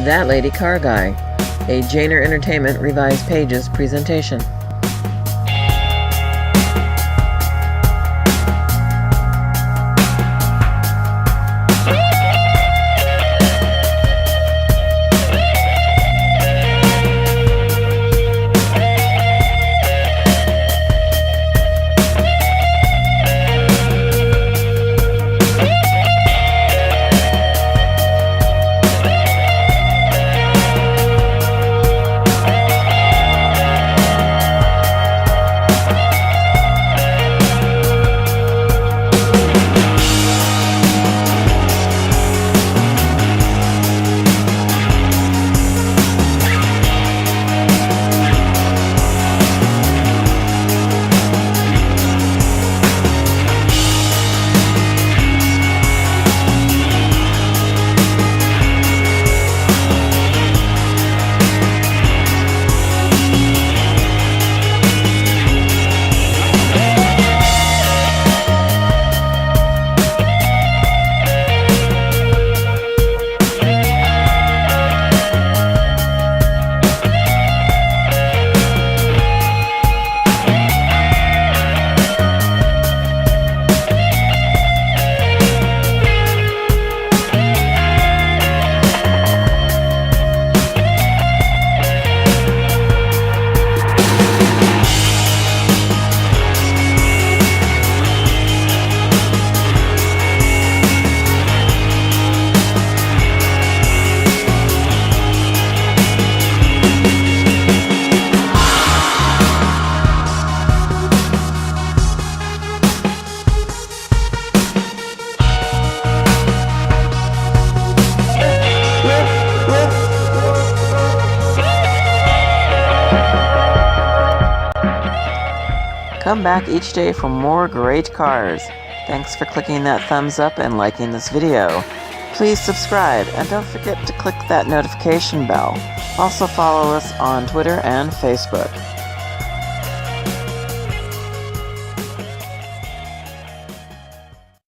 That Lady Car Guy, a Jaynor Entertainment Revised Pages presentation. Come back each day for more great cars. Thanks for clicking that thumbs up and liking this video. Please subscribe and don't forget to click that notification bell. Also follow us on Twitter and Facebook.